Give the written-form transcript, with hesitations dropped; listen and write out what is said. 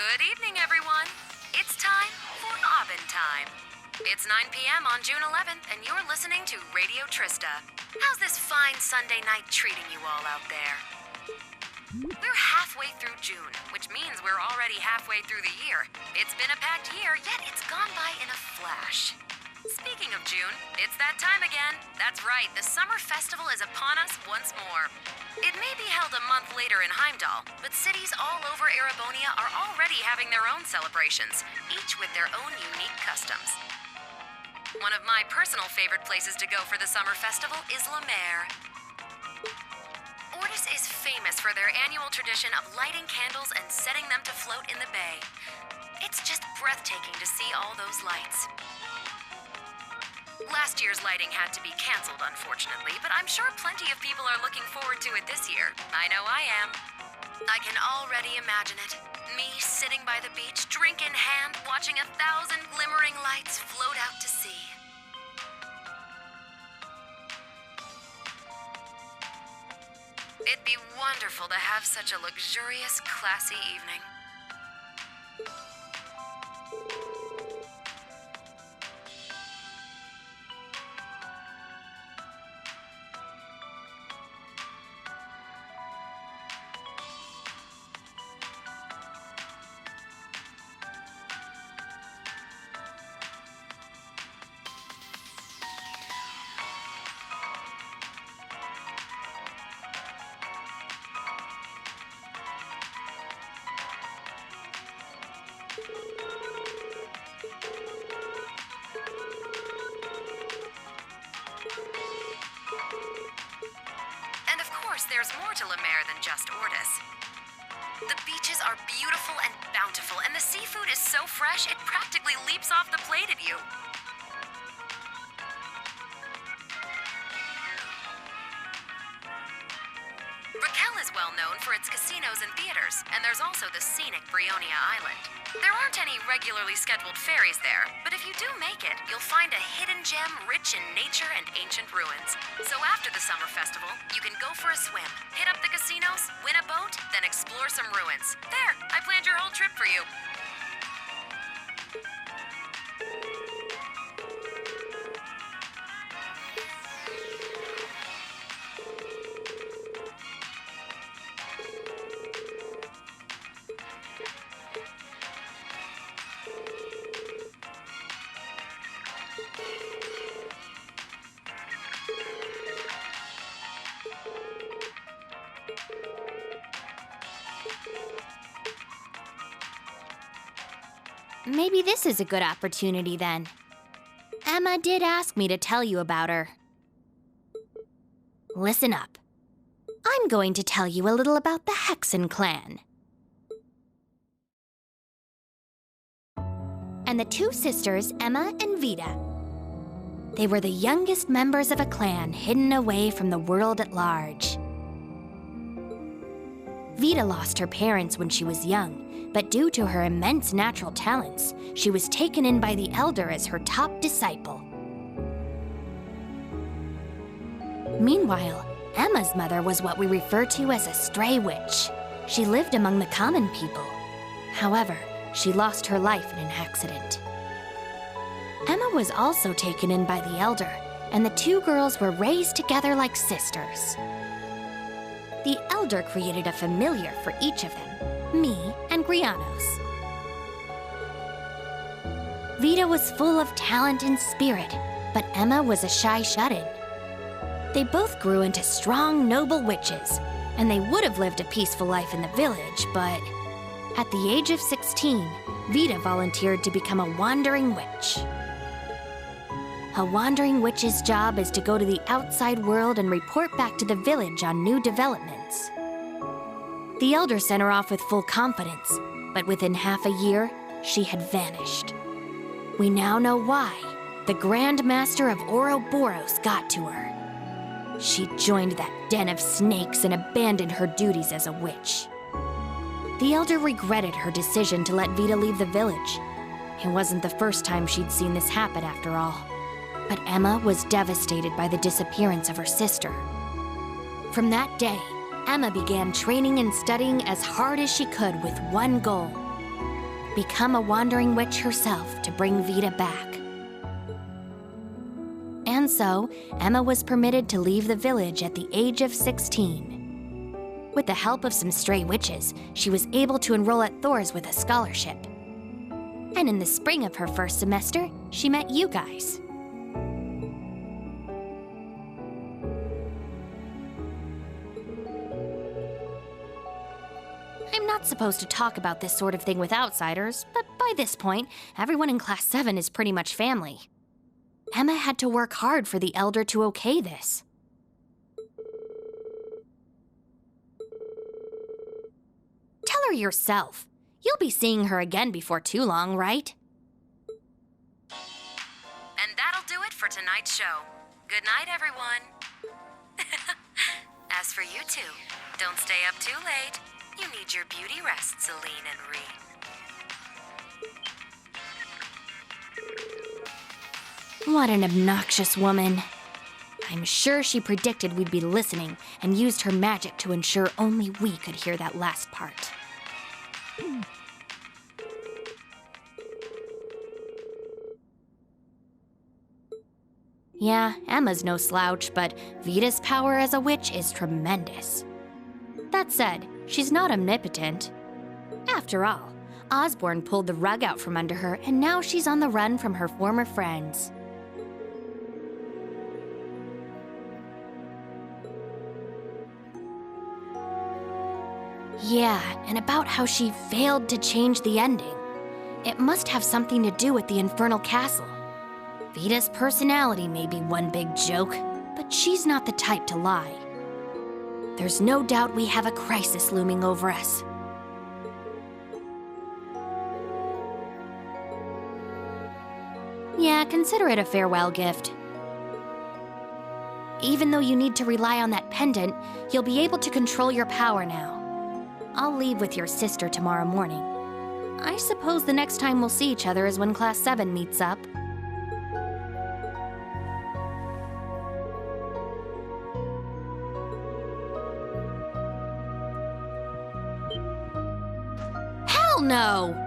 Good evening, everyone. It's time for Abend time. It's 9 p.m. on June 11th, and you're listening to Radio Trista. How's this fine Sunday night treating you all out there? We're halfway through June, which means we're already halfway through the year. It's been a packed year, yet it's gone by in a flash. Speaking of June, it's that time again. That's right, the summer festival is upon us once more. It may be held a month later in Heimdall, but cities all over Erebonia are already having their own celebrations, each with their own unique customs. One of my personal favorite places to go for the summer festival is La Mer. Ortis is famous for their annual tradition of lighting candles and setting them to float in the bay. It's just breathtaking to see all those lights. Last year's lighting had to be canceled, unfortunately, but I'm sure plenty of people are looking forward to it this year. I know I am. I can already imagine it. Me sitting by the beach, drink in hand, watching 1,000 glimmering lights float out to sea. It'd be wonderful to have such a luxurious, classy evening. There's more to La Mer than just Ortis. The beaches are beautiful and bountiful, and the seafood is so fresh it practically leaps off the plate at you. Raquel is well known for its casinos and theaters, and there's also the scenic Brionia Island. There aren't any regularly scheduled ferries there, but if you do make it, you'll find a hidden gem rich in nature and ancient ruins. So after the summer festival, you can go for a swim, hit up the casinos, win a boat, then explore some ruins. There, I planned your whole trip for you. Maybe this is a good opportunity then. Emma did ask me to tell you about her. Listen up. I'm going to tell you a little about the Hexen clan. And the two sisters, Emma and Vida. They were the youngest members of a clan hidden away from the world at large. Vida lost her parents when she was young, but due to her immense natural talents, she was taken in by the Elder as her top disciple. Meanwhile, Emma's mother was what we refer to as a stray witch. She lived among the common people. However, she lost her life in an accident. Emma was also taken in by the Elder, and the two girls were raised together like sisters. The Elder created a familiar for each of them, me and Grianos. Vida was full of talent and spirit, but Emma was a shy shut-in. They both grew into strong, noble witches, and they would have lived a peaceful life in the village, but at the age of 16, Vida volunteered to become a wandering witch. A wandering witch's job is to go to the outside world and report back to the village on new developments. The Elder sent her off with full confidence, but within half a year, she had vanished. We now know why. The Grand Master of Ouroboros got to her. She joined that den of snakes and abandoned her duties as a witch. The Elder regretted her decision to let Vida leave the village. It wasn't the first time she'd seen this happen after all. But Emma was devastated by the disappearance of her sister. From that day, Emma began training and studying as hard as she could with one goal: become a wandering witch herself to bring Vita back. And so, Emma was permitted to leave the village at the age of 16. With the help of some stray witches, she was able to enroll at Thor's with a scholarship. And in the spring of her first semester, she met you guys. I'm not supposed to talk about this sort of thing with outsiders, but by this point, everyone in Class 7 is pretty much family. Emma had to work hard for the Elder to okay this. Tell her yourself. You'll be seeing her again before too long, right? And that'll do it for tonight's show. Good night, everyone. As for you two, don't stay up too late. You need your beauty rest, Celine and Ree. What an obnoxious woman. I'm sure she predicted we'd be listening and used her magic to ensure only we could hear that last part. Yeah, Emma's no slouch, but Vita's power as a witch is tremendous. That said, she's not omnipotent. After all, Osborne pulled the rug out from under her, and now she's on the run from her former friends. Yeah, and about how she failed to change the ending. It must have something to do with the Infernal Castle. Vita's personality may be one big joke, but she's not the type to lie. There's no doubt we have a crisis looming over us. Yeah, consider it a farewell gift. Even though you need to rely on that pendant, you'll be able to control your power now. I'll leave with your sister tomorrow morning. I suppose the next time we'll see each other is when Class 7 meets up. Hell no!